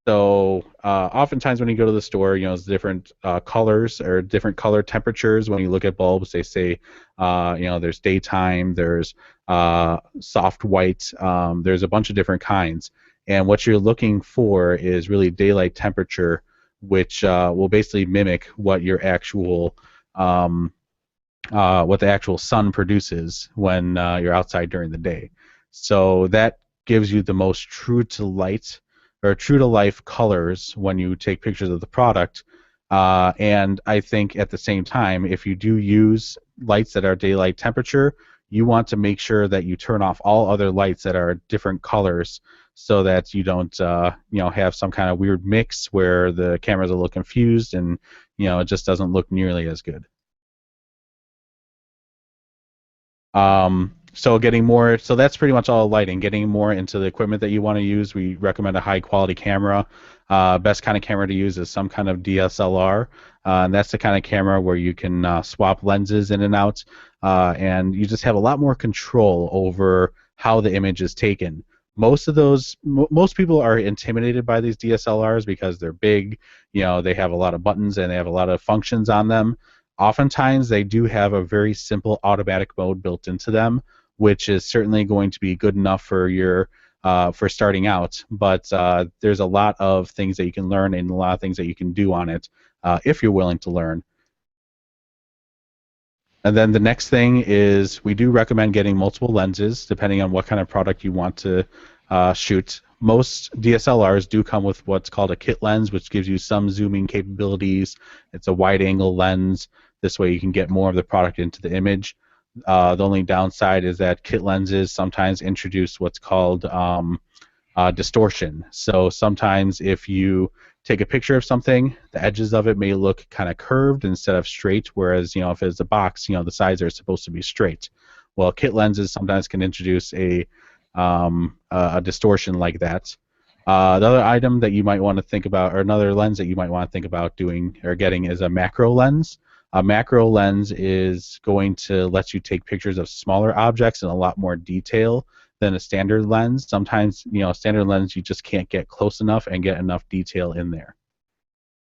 So oftentimes when you go to the store, it's different colors or different color temperatures. When you look at bulbs, they say, there's daytime, there's soft white, there's a bunch of different kinds. And what you're looking for is really daylight temperature, which will basically mimic what your actual what the actual sun produces when you're outside during the day. So that gives you the most true to light or true to life colors when you take pictures of the product. And I think at the same time, if you do use lights that are daylight temperature, you want to make sure that you turn off all other lights that are different colors so that you don't have some kind of weird mix where the cameras are a little confused and it just doesn't look nearly as good. So that's pretty much all lighting. Getting more into the equipment that you want to use, we recommend a high quality camera. Best kind of camera to use is some kind of DSLR, and that's the kind of camera where you can swap lenses in and out, and you just have a lot more control over how the image is taken. Most people are intimidated by these DSLRs because they're big, they have a lot of buttons and they have a lot of functions on them. Oftentimes, they do have a very simple automatic mode built into them, which is certainly going to be good enough for your for starting out. But there's a lot of things that you can learn and a lot of things that you can do on it if you're willing to learn. And then the next thing is we do recommend getting multiple lenses depending on what kind of product you want to shoot. Most DSLRs do come with what's called a kit lens, which gives you some zooming capabilities. It's a wide-angle lens. This way you can get more of the product into the image. The only downside is that kit lenses sometimes introduce what's called distortion. So sometimes if you take a picture of something, the edges of it may look kind of curved instead of straight, whereas if it's a box, the sides are supposed to be straight. Well, kit lenses sometimes can introduce a distortion like that. The other item that you might want to think about, or another lens that you might want to think about doing or getting, is a macro lens. A macro lens is going to let you take pictures of smaller objects in a lot more detail than a standard lens. Sometimes, standard lens you just can't get close enough and get enough detail in there.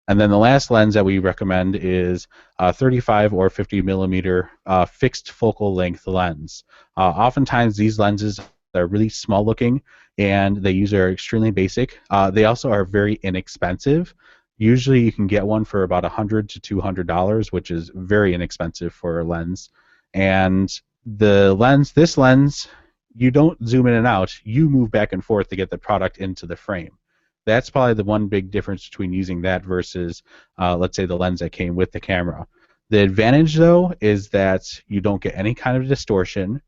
And then the last lens that we recommend is a 35 or 50 millimeter fixed focal length lens. Oftentimes these lenses are really small looking and the user are extremely basic. They also are very inexpensive. Usually you can get one for about $100 to $200, which is very inexpensive for a lens. And this lens, you don't zoom in and out, you move back and forth to get the product into the frame. That's probably the one big difference between using that versus, let's say, the lens that came with the camera. The advantage, though, is that you don't get any kind of distortion.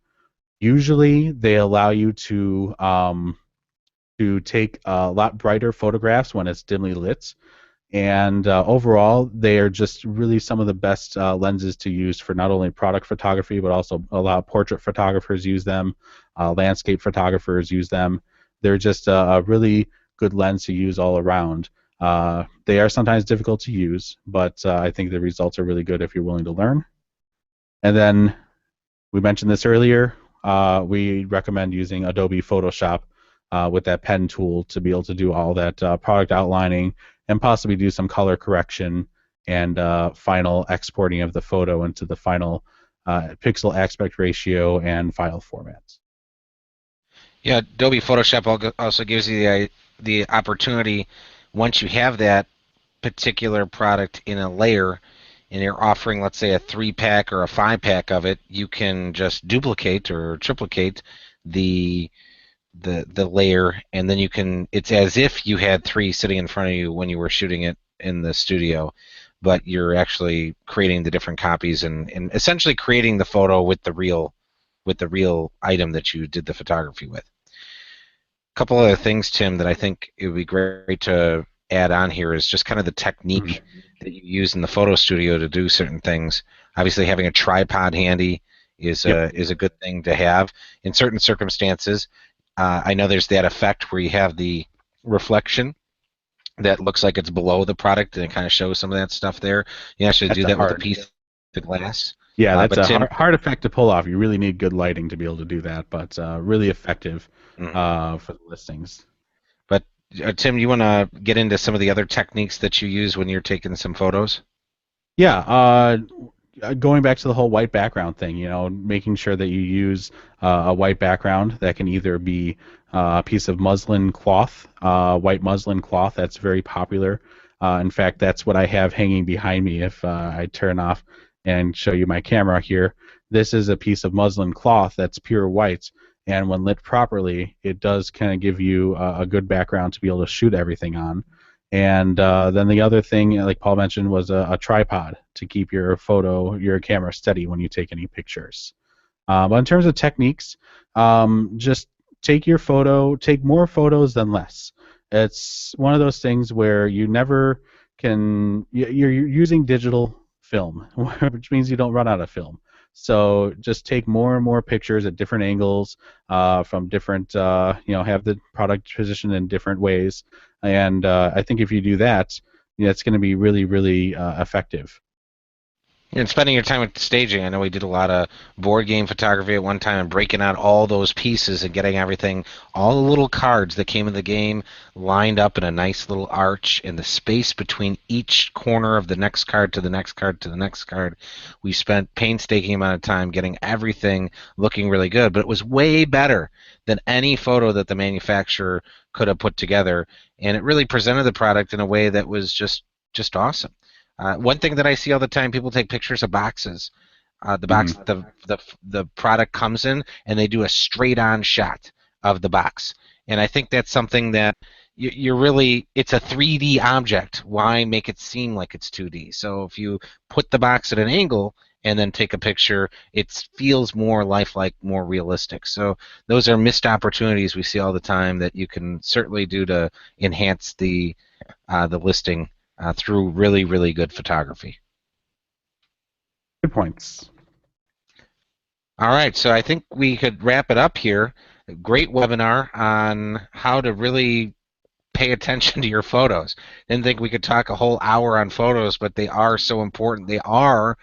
Usually they allow you to to take a lot brighter photographs when it's dimly lit. And overall, they are just really some of the best lenses to use for not only product photography, but also a lot of portrait photographers use them, landscape photographers use them. They're just a really good lens to use all around. They are sometimes difficult to use, but I think the results are really good if you're willing to learn. And then we mentioned this earlier. We recommend using Adobe Photoshop with that pen tool to be able to do all that product outlining and possibly do some color correction and final exporting of the photo into the final pixel aspect ratio and file formats. Yeah, Adobe Photoshop also gives you the opportunity, once you have that particular product in a layer and you're offering, let's say, a 3-pack or a 5-pack of it, you can just duplicate or triplicate the layer, and then you can, it's as if you had 3 sitting in front of you when you were shooting it in the studio, but you're actually creating the different copies and essentially creating the photo with the real item that you did the photography with. A couple other things, Tim, that I think it would be great to add on here is just kind of the technique that you use in the photo studio to do certain things. Obviously, having a tripod handy is a good thing to have in certain circumstances. I know there's that effect where you have the reflection that looks like it's below the product, and it kind of shows some of that stuff there. You actually do that with a piece of glass. Yeah, that's a hard effect to pull off. You really need good lighting to be able to do that, but really effective for the listings. But Tim, you want to get into some of the other techniques that you use when you're taking some photos? Yeah, going back to the whole white background thing, making sure that you use a white background that can either be a piece of muslin cloth, white muslin cloth. That's very popular. In fact, that's what I have hanging behind me. If I turn off and show you my camera here, this is a piece of muslin cloth that's pure white, and when lit properly, it does kind of give you a good background to be able to shoot everything on. And then the other thing, like Paul mentioned, was a tripod to keep your camera steady when you take any pictures. But in terms of techniques, just take more photos than less. It's one of those things where you never can, you're using digital film, which means you don't run out of film. So just take more and more pictures at different angles, from different, have the product positioned in different ways. And I think if you do that, it's going to be really, really effective. And spending your time with staging, I know we did a lot of board game photography at one time and breaking out all those pieces and getting everything, all the little cards that came in the game lined up in a nice little arch, in the space between each corner of the next card to the next card to the next card. We spent painstaking amount of time getting everything looking really good, but it was way better than any photo that the manufacturer could have put together, and it really presented the product in a way that was just awesome. One thing that I see all the time, people take pictures of boxes. The box, the product comes in, and they do a straight-on shot of the box. And I think that's something that it's a 3D object. Why make it seem like it's 2D? So if you put the box at an angle and then take a picture, it feels more lifelike, more realistic. So those are missed opportunities we see all the time that you can certainly do to enhance the listing through really, really good photography. Good points. All right, so I think we could wrap it up here. A great webinar on how to really pay attention to your photos. Didn't think we could talk a whole hour on photos, but they are so important. They are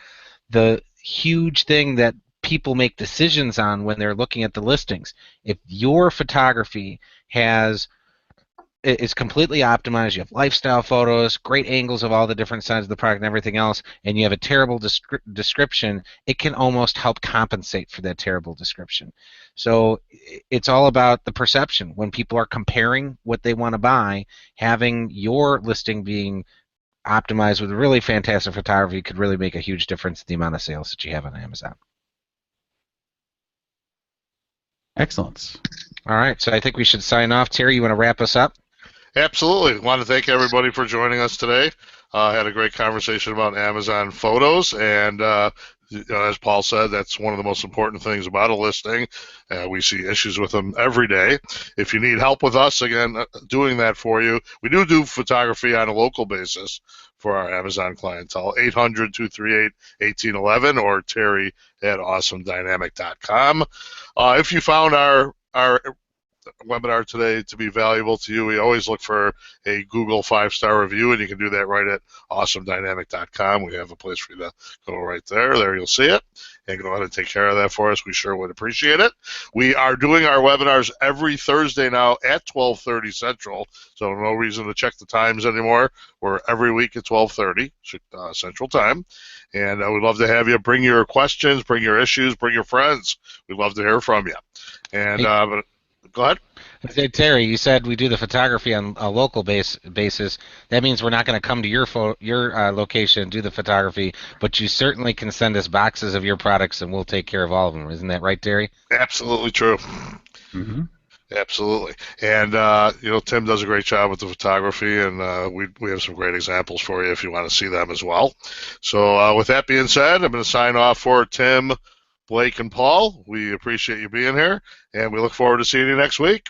the huge thing that people make decisions on when they're looking at the listings. If your photography is completely optimized, you have lifestyle photos, great angles of all the different sides of the product and everything else, and you have a terrible description, it can almost help compensate for that terrible description. So it's all about the perception. When people are comparing what they want to buy, having your listing being optimized with really fantastic photography could really make a huge difference in the amount of sales that you have on Amazon. Excellent. All right, so I think we should sign off. Terry, you want to wrap us up? Absolutely. Want to thank everybody for joining us today. Had a great conversation about Amazon Photos, and As Paul said, that's one of the most important things about a listing. We see issues with them every day. If you need help with us, again, doing that for you, we do photography on a local basis for our Amazon clientele. 800-238-1811 or Terry at awesomedynamic.com. If you found our webinar today to be valuable to you, we always look for a Google 5-star review, and you can do that right at awesomedynamic.com. We have a place for you to go right there. There you'll see it. And go ahead and take care of that for us. We sure would appreciate it. We are doing our webinars every Thursday now at 12:30 Central, so no reason to check the times anymore. We're every week at 12:30 Central Time. And we'd love to have you bring your questions, bring your issues, bring your friends. We'd love to hear from you. And go ahead. Hey, Terry, you said we do the photography on a local basis. That means we're not going to come to your location and do the photography, but you certainly can send us boxes of your products, and we'll take care of all of them. Isn't that right, Terry? Absolutely true. Mm-hmm. Absolutely. And, Tim does a great job with the photography, and we have some great examples for you if you want to see them as well. So with that being said, I'm going to sign off for Tim, Blake, and Paul. We appreciate you being here, and we look forward to seeing you next week.